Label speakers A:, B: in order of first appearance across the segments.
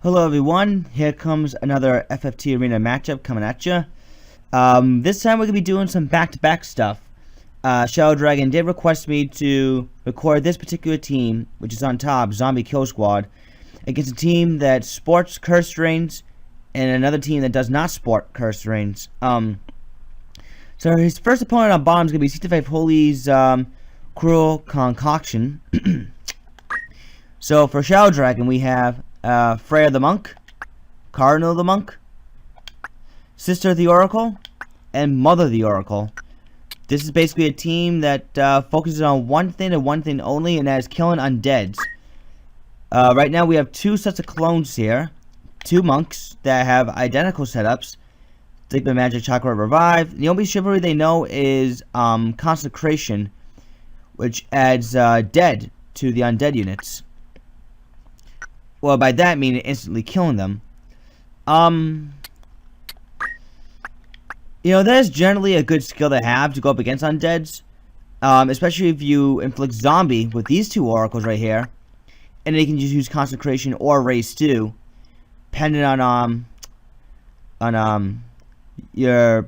A: Hello everyone, here comes another FFT Arena matchup coming at you. This time we're going to be doing some back-to-back stuff. ShadowDragon did request me to record this particular team, which is on top, Zombie Kill Squad, against a team that sports curse reigns and another team that does not sport curse reigns. So his first opponent on bottom is going to be 65 Holy's Cruel Concoction. So for ShadowDragon we have Freya the Monk, Cardinal the Monk, Sister the Oracle, and Mother the Oracle. This is basically a team that focuses on one thing and one thing only, and that is killing undeads. Right now we have two sets of clones here, two monks that have identical setups. Stigma, Magic, Chakra, Revive. The only chivalry they know is Consecration, which adds dead to the undead units. Well, by that meaning instantly killing them. You know, that is generally a good skill to have to go up against undeads. Especially if you inflict zombie with these two oracles right here. And then you can just use Consecration or Raise 2. Depending on your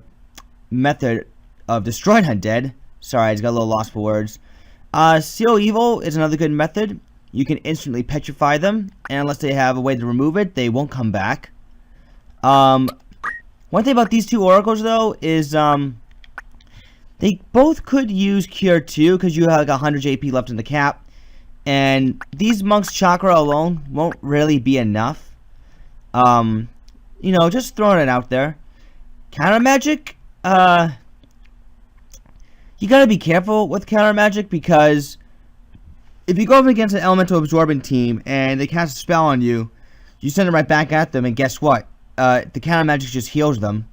A: method of destroying undead. Sorry, I just got a little lost for words. Seal Evil is another good method. You can instantly petrify them, and unless they have a way to remove it, they won't come back. One thing about these two oracles, though, is they both could use Cure 2, because you have like 100 JP left in the cap. And these monks' chakra alone won't really be enough. You know, just throwing it out there. Counter magic, you gotta be careful with counter magic, because if you go up against an elemental absorbing team and they cast a spell on you, you send it right back at them, and guess what? The counter magic just heals them.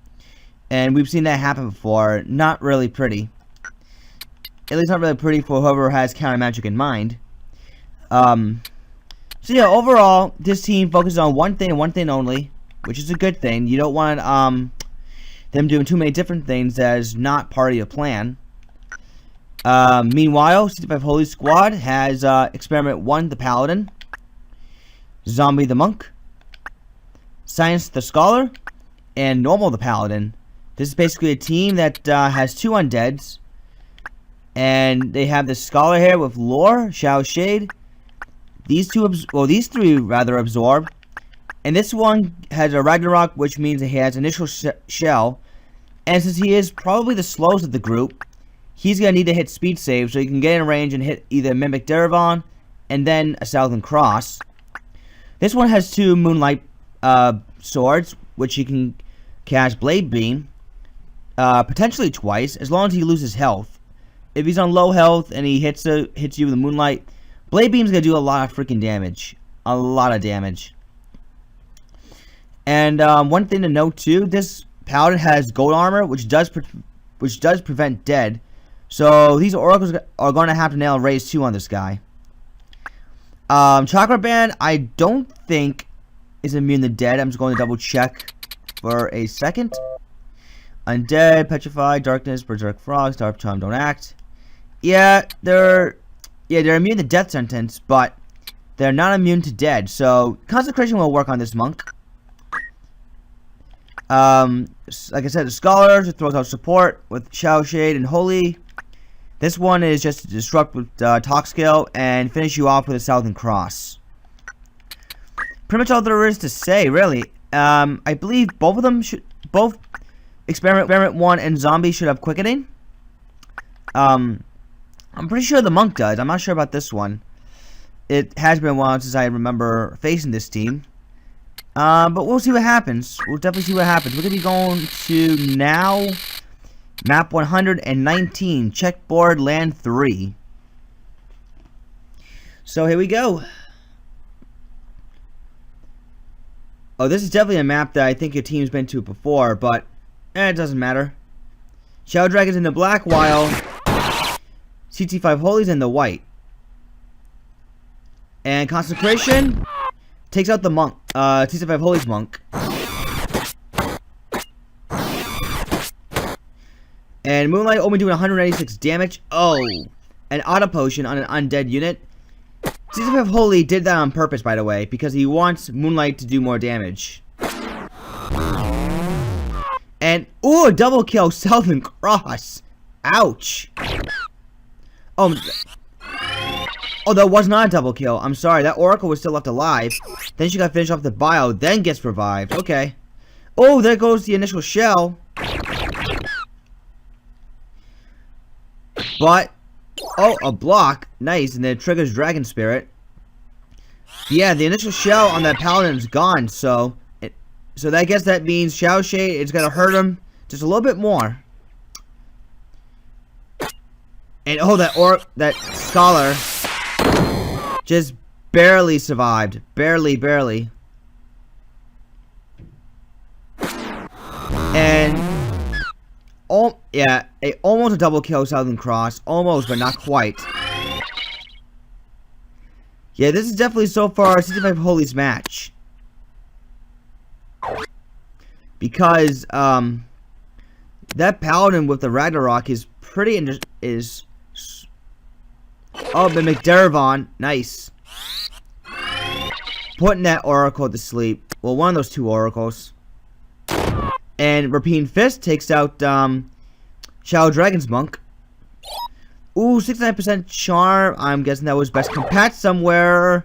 A: And we've seen that happen before. Not really pretty. At least not really pretty for whoever has counter magic in mind. So yeah, overall, this team focuses on one thing and one thing only, which is a good thing. You don't want them doing too many different things that is not part of your plan. Meanwhile, 65 Holy Squad has Experiment 1, the Paladin, Zombie the Monk, Science the Scholar, and Normal the Paladin. This is basically a team that has two undeads, and they have the Scholar here with Lore, Shadow Shade. These three rather absorb, and this one has a Ragnarok, which means that he has initial shell, and since he is probably the slowest of the group, he's going to need to hit speed save so he can get in range and hit either Mimic Darabon and then a Southern Cross. This one has two Moonlight swords, which he can cast Blade Beam, potentially twice, as long as he loses health. If he's on low health and he hits you with the Moonlight, Blade Beam's going to do a lot of freaking damage. A lot of damage. And one thing to note too, this Paladin has gold armor, which does prevent dead. So these oracles are going to have to nail Raise 2 on this guy. Chakra Band, I don't think is immune to dead. I'm just going to double check for a second. Undead, Petrified, Darkness, Berserk Frogs, Dark Charm, Don't Act. Yeah, they're immune to death sentence, but they're not immune to dead. So Consecration will work on this monk. Like I said, the Scholar throws out support with Shadow Shade and Holy. This one is just to disrupt with Talk Scale and finish you off with a Southern Cross. Pretty much all there is to say, really. I believe both of them both Experiment 1 and Zombie should have Quickening. I'm pretty sure the Monk does. I'm not sure about this one. It has been a while since I remember facing this team. But we'll see what happens. We'll definitely see what happens. We're going to be going to now map 119, Checkboard Land 3. So here we go. Oh, this is definitely a map that I think your team's been to before, but it doesn't matter. ShadowDragon's in the black, while CT5 Holy's in the white. And Consecration takes out the monk, CT5 Holy's monk. And Moonlight only doing 196 damage. Oh, an auto potion on an undead unit. Season 5 Holy did that on purpose, by the way, because he wants Moonlight to do more damage. And, ooh, a double kill, Southern Cross. Ouch. Oh, that was not a double kill. I'm sorry, that Oracle was still left alive. Then she got finished off the bio, then gets revived. Okay. Oh, there goes the initial shell. But, oh, a block. Nice, and then it triggers Dragon Spirit. Yeah, the initial shell on that Paladin is gone, so I guess that means Shadow Shade is going to hurt him just a little bit more. And, oh, that Scholar just barely survived. Barely. And, oh, yeah, almost a double kill Southern Cross. Almost, but not quite. Yeah, this is definitely so far Season 5 Holy's match. Because, that Paladin with the Ragnarok is pretty oh, but McDervon, nice. Putting that Oracle to sleep. Well, one of those two Oracles. And Rapine Fist takes out, Shadow Dragon's Monk. Ooh, 69% charm. I'm guessing that was best compact somewhere.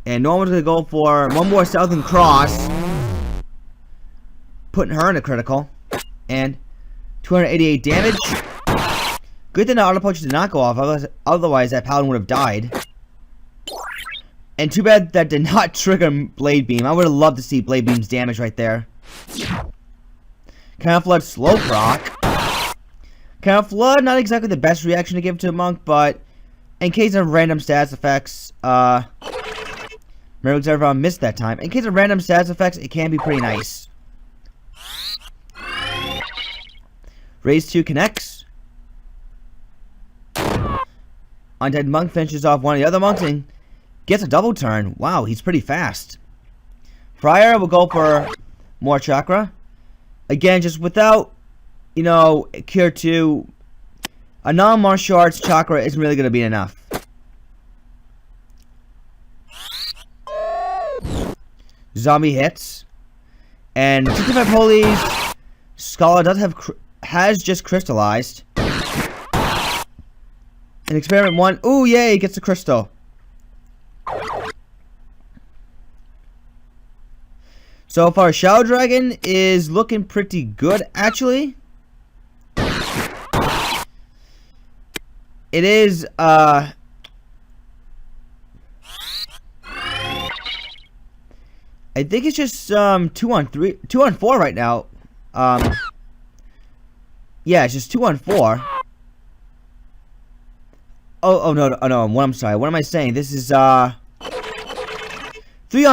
A: And Norman's gonna go for one more Southern Cross. Putting her in a critical. And 288 damage. Good thing the auto punch did not go off, otherwise that Paladin would have died. And too bad that did not trigger Blade Beam. I would have loved to see Blade Beam's damage right there. Counter Flood slow proc. Counter Flood, not exactly the best reaction to give to a monk, but in case of random stats effects, Merrick's ever missed that time. In case of random stats effects, it can be pretty nice. Raise 2 connects. Undead Monk finishes off one of the other monks and gets a double turn. Wow, he's pretty fast. Friar will go for more chakra. Again, just without, you know, Cure 2, a non-martial arts chakra isn't really going to be enough. Zombie hits. And 65 Holy's Scholar has just crystallized. And Experiment 1, ooh, yay, gets the crystal. So far, Shadow Dragon is looking pretty good, actually. It is, I think it's just 2 on 4 right now. Yeah, it's just 2 on 4. Oh no, I'm sorry. What am I saying? This is 3 on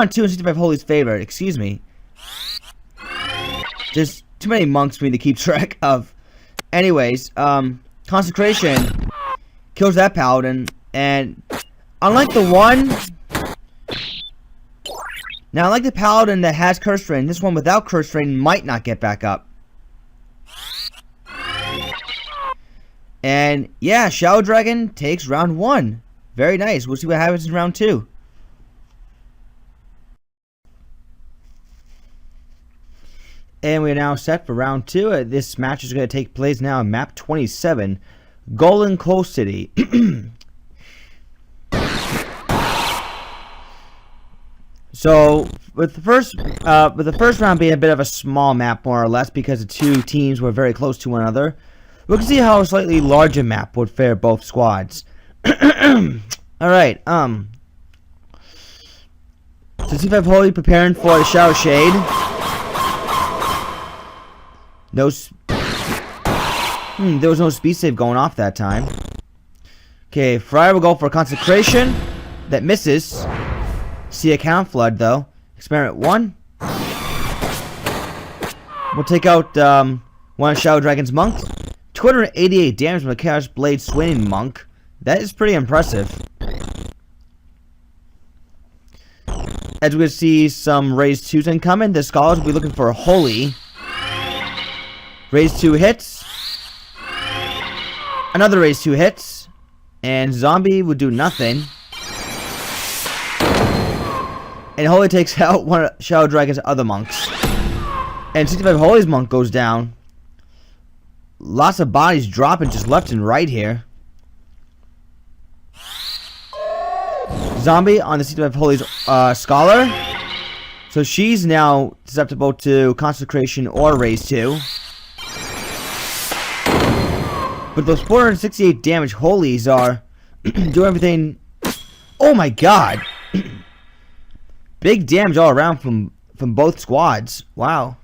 A: 2 in 65 Holy's favor. Excuse me. There's too many monks for me to keep track of. Anyways, Consecration kills that Paladin, and unlike the one. Now, unlike the Paladin that has Curse Rain, this one without Curse Rain might not get back up. And yeah, Shadow Dragon takes round 1. Very nice. We'll see what happens in round 2. And we're now set for round 2. This match is going to take place now on map 27, Golden Coast City. So with the first round being a bit of a small map, more or less, because the two teams were very close to one another, we can see how a slightly larger map would fare both squads. Alright, 65 Holy preparing for the Shadow Shade. No, there was no speed save going off that time. Okay, Friar will go for Consecration. That misses. See a Count Flood, though. Experiment 1. We'll take out one of Shadow Dragon's Monk. 288 damage from a Chaos Blade swinging Monk. That is pretty impressive. As we see some raised 2s incoming, the Scholars will be looking for a Holy. Raise 2 hits. Another raise 2 hits. And Zombie would do nothing. And Holy takes out one of Shadow Dragon's other monks. And 65 Holy's monk goes down. Lots of bodies dropping just left and right here. Zombie on the 65 Holy's Scholar. So she's now susceptible to Consecration or Raise 2. But those 468 damage Holies are doing everything. Oh my god! Big damage all around from both squads. Wow.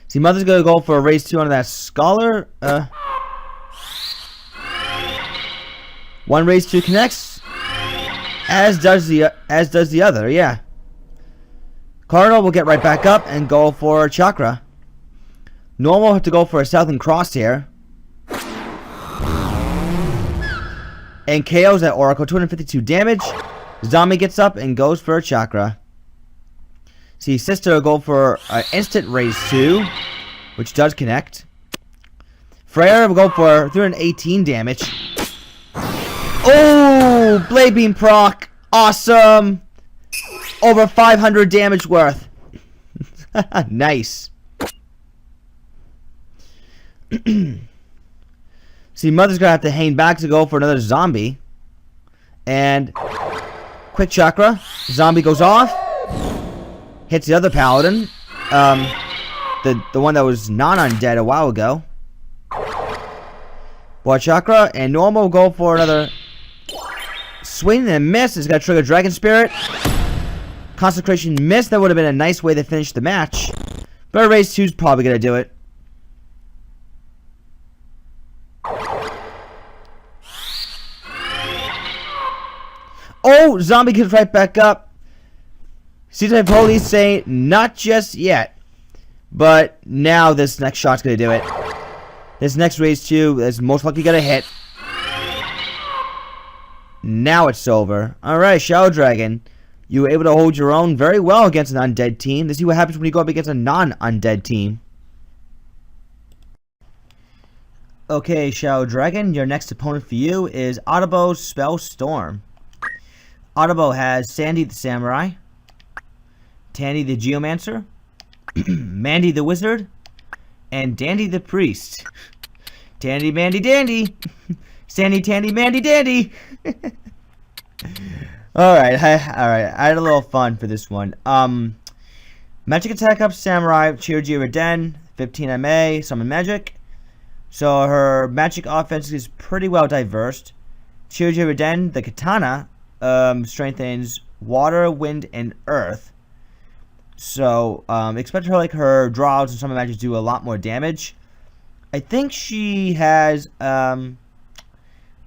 A: See, Mother's gonna go for a raise 2 on that Scholar. One raise 2 connects, as does the other. Yeah. Cardinal will get right back up and go for Chakra. Normal will have to go for a Southern Cross here. And KOs that Oracle, 252 damage. Zombie gets up and goes for a Chakra. See, Sister will go for an instant raise 2, which does connect. Freya will go for 318 damage. Oh, Blade Beam proc. Awesome. Over 500 damage worth. Nice. See, Mother's gonna have to hang back to go for another Zombie. And quick Chakra. Zombie goes off. Hits the other Paladin. The one that was non-undead a while ago. Boy Chakra. And Normal will go for another swing and miss. It's gonna trigger Dragon Spirit. Consecration miss. That would have been a nice way to finish the match. But raise 2's probably gonna do it. Oh, Zombie gets right back up. C-type Holy say not just yet. But now this next shot's gonna do it. This next raise 2 is most likely gonna hit. Now it's over. Alright, Shadow Dragon. You were able to hold your own very well against an undead team. Let's see what happens when you go up against a non-undead team. Okay, Shadow Dragon, your next opponent for you is Audible's Spell Storm. Audible has Sandy the Samurai, Tandy the Geomancer, Mandy the Wizard, and Dandy the Priest. Tandy, Mandy, Dandy! Sandy, Tandy, Mandy, Dandy! Alright, I had a little fun for this one. Magic Attack Up Samurai, Chirurgy Reden, 15 MA, Summon Magic. So her magic offense is pretty well diverse. Chirurgy Reden, the Katana, strengthens water, wind, and earth. So, expect her, like, her draws and summon magic to do a lot more damage. I think she has, I don't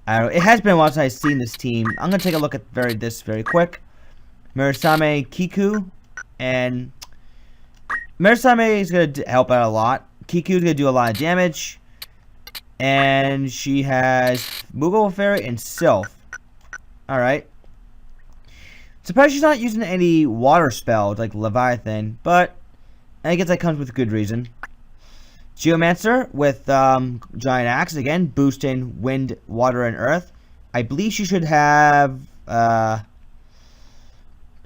A: know, it has been a while since I've seen this team. I'm going to take a look at this very quick. Murasame Kiku, and Murasame is going to help out a lot. Kiku is going to do a lot of damage. And she has Moogle Fairy and Sylph. Alright. Surprised she's not using any water spells like Leviathan, but I guess that comes with good reason. Geomancer with Giant Axe, again, boosting wind, water, and earth. I believe she should have, I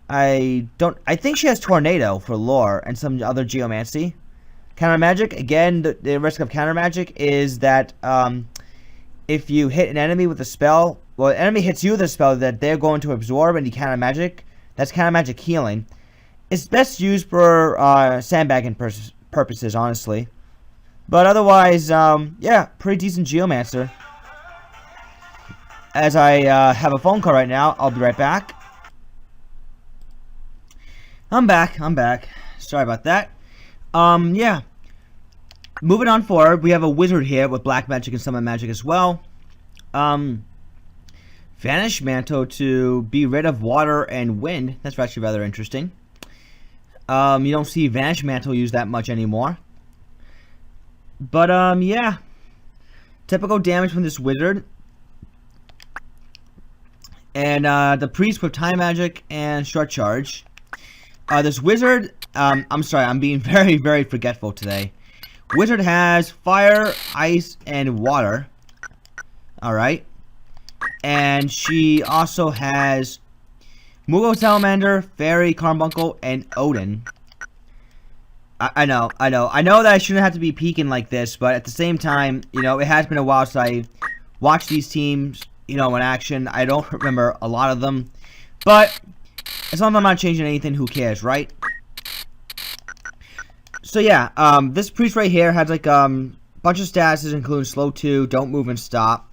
A: think she has Tornado for lore and some other Geomancy. Counter Magic, again, the risk of Counter Magic is that if you hit an enemy with a spell, well, an enemy hits you with a spell that they're going to absorb and you Counter Magic. That's Counter Magic healing. It's best used for sandbagging purposes, honestly. But otherwise, yeah, pretty decent Geomancer. As I have a phone call right now, I'll be right back. I'm back. Sorry about that. Yeah. Moving on forward, we have a wizard here with black magic and summon magic as well. Vanish Mantle to be rid of water and wind. That's actually rather interesting. You don't see Vanish Mantle used that much anymore. But, yeah. Typical damage from this wizard. And, the priest with time magic and short charge. This wizard, I'm sorry, I'm being very, very forgetful today. Wizard has fire, ice, and water. Alright. And she also has Mugo Salamander, Fairy, Carbuncle, and Odin. I know that I shouldn't have to be peeking like this, but at the same time, you know, it has been a while since I watched these teams, you know, in action. I don't remember a lot of them, but as long as I'm not changing anything, who cares, right? So yeah, this priest right here has like bunch of statuses, including slow 2, don't move and stop,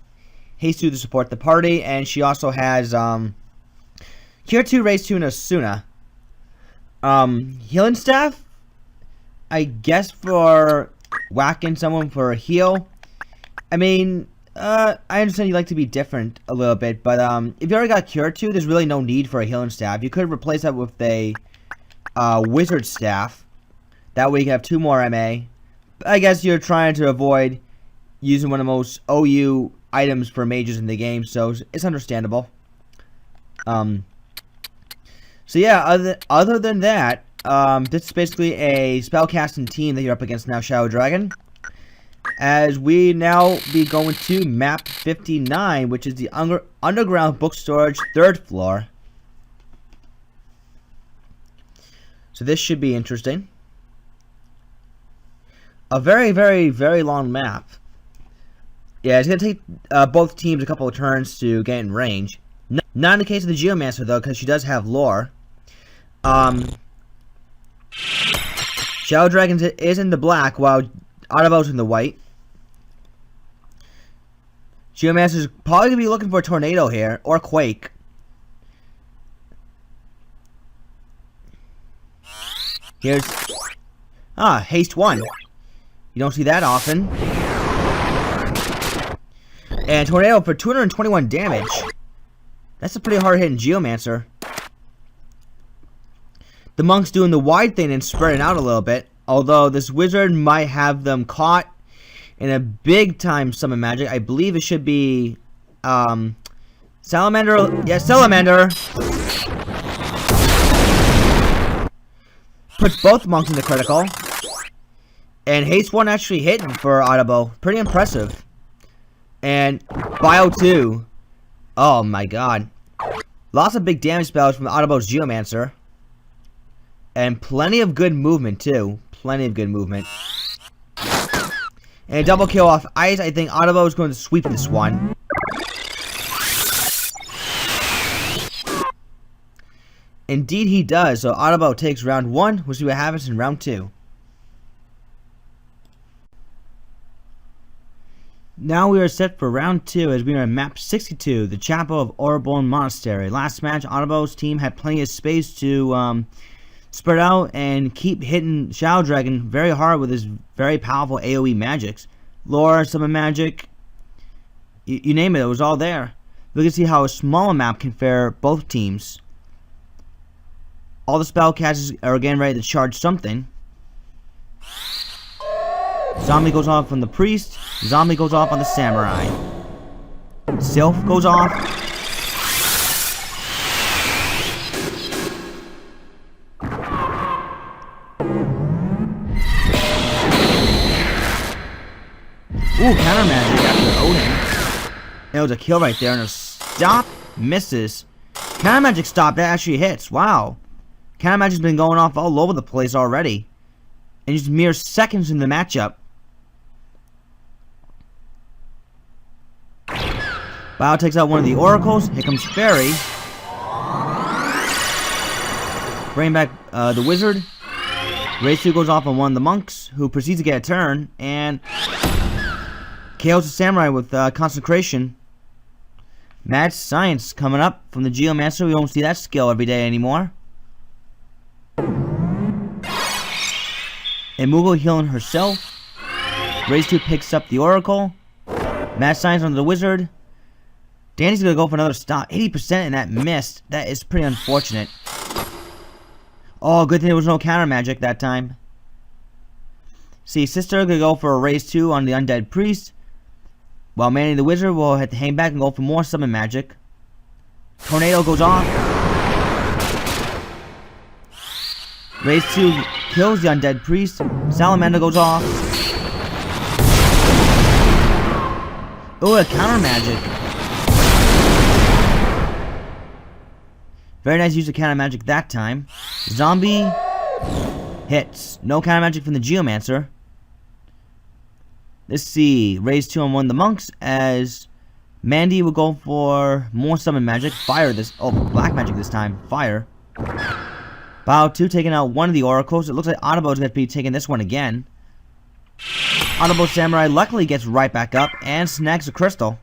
A: haste 2 to support the party, and she also has cure 2, raise 2, and Asuna. Healing staff, I guess for whacking someone for a heal. I mean, I understand you like to be different a little bit, but if you already got cure 2, there's really no need for a healing staff. You could replace that with a wizard staff. That way you can have 2 more MA. I guess you're trying to avoid using one of the most OU items for mages in the game, so it's understandable. So yeah, other than that, this is basically a spellcasting team that you're up against now, Shadow Dragon. As we now be going to map 59, which is the underground book storage 3rd floor. So this should be interesting. A very, very, very long map. Yeah, it's going to take both teams a couple of turns to get in range. Not in the case of the Geomancer, though, because she does have lore. Shadow Dragon is in the black, while Audible's in the white. Geomancer's probably going to be looking for a tornado here, or quake. Here's... haste 1. You don't see that often. And tornado for 221 damage. That's a pretty hard-hitting Geomancer. The monk's doing the wide thing and spreading out a little bit. Although this wizard might have them caught in a big-time summon magic. I believe it should be... Salamander... Yeah, Salamander! Puts both monks in the critical. And haste 1 actually hitting for Audible. Pretty impressive. And Bio 2. Oh my god. Lots of big damage spells from Audible's Geomancer. And plenty of good movement too. Plenty of good movement. And a double kill off ice. I think Audible is going to sweep this one. Indeed he does. So Audible takes round 1. We'll see what happens in round 2. Now we are set for round 2 as we are in map 62, the Chapel of Orborn Monastery. Last match, Audible's team had plenty of space to spread out and keep hitting Shadow Dragon very hard with his very powerful AoE magics. Lore, summon magic, you name it, it was all there. We can see how a smaller map can fare both teams. All the spellcasters are again ready to charge something. Zombie goes off on the priest. Zombie goes off on the samurai. Sylph goes off. Ooh, counter magic after Odin. That was a kill right there, and a stop misses. Counter magic stop, that actually hits. Wow. Counter magic's been going off all over the place already. And just mere seconds in the matchup. Bio takes out one of the oracles. Here comes Fairy. Bring back the wizard. Race 2 goes off on one of the monks, who proceeds to get a turn, and KOs the samurai with consecration. Mad science coming up from the Geomancer. We don't see that skill every day anymore. And Mugo healing herself. Race 2 picks up the oracle. Mad science on the wizard. Danny's gonna go for another stop. 80% and that missed. That is pretty unfortunate. Oh, good thing there was no counter magic that time. See, Sister gonna go for a raise 2 on the undead priest. While Manny the wizard will have to hang back and go for more summon magic. Tornado goes off. Raise 2 kills the undead priest. Salamander goes off. Oh, a counter magic. Very nice use of counter magic that time. Zombie hits. No counter magic from the Geomancer. Let's see. Raise 2 on one of the monks as Mandy will go for more summon magic. Fire this. Oh, black magic this time. Fire. Bow 2 taking out one of the oracles. It looks like Autobot's going to be taking this one again. Autobot Samurai luckily gets right back up and snags a crystal.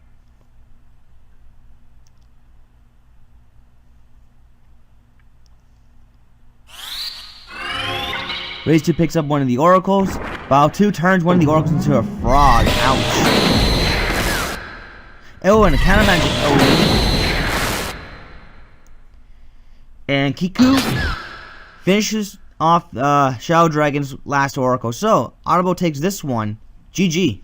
A: Raise 2 picks up one of the oracles. Bow 2 turns one of the oracles into a frog. Ouch. Oh, and a counter magic. Oh. And Kiku finishes off Shadow Dragon's last oracle. So, Autobot takes this one. GG.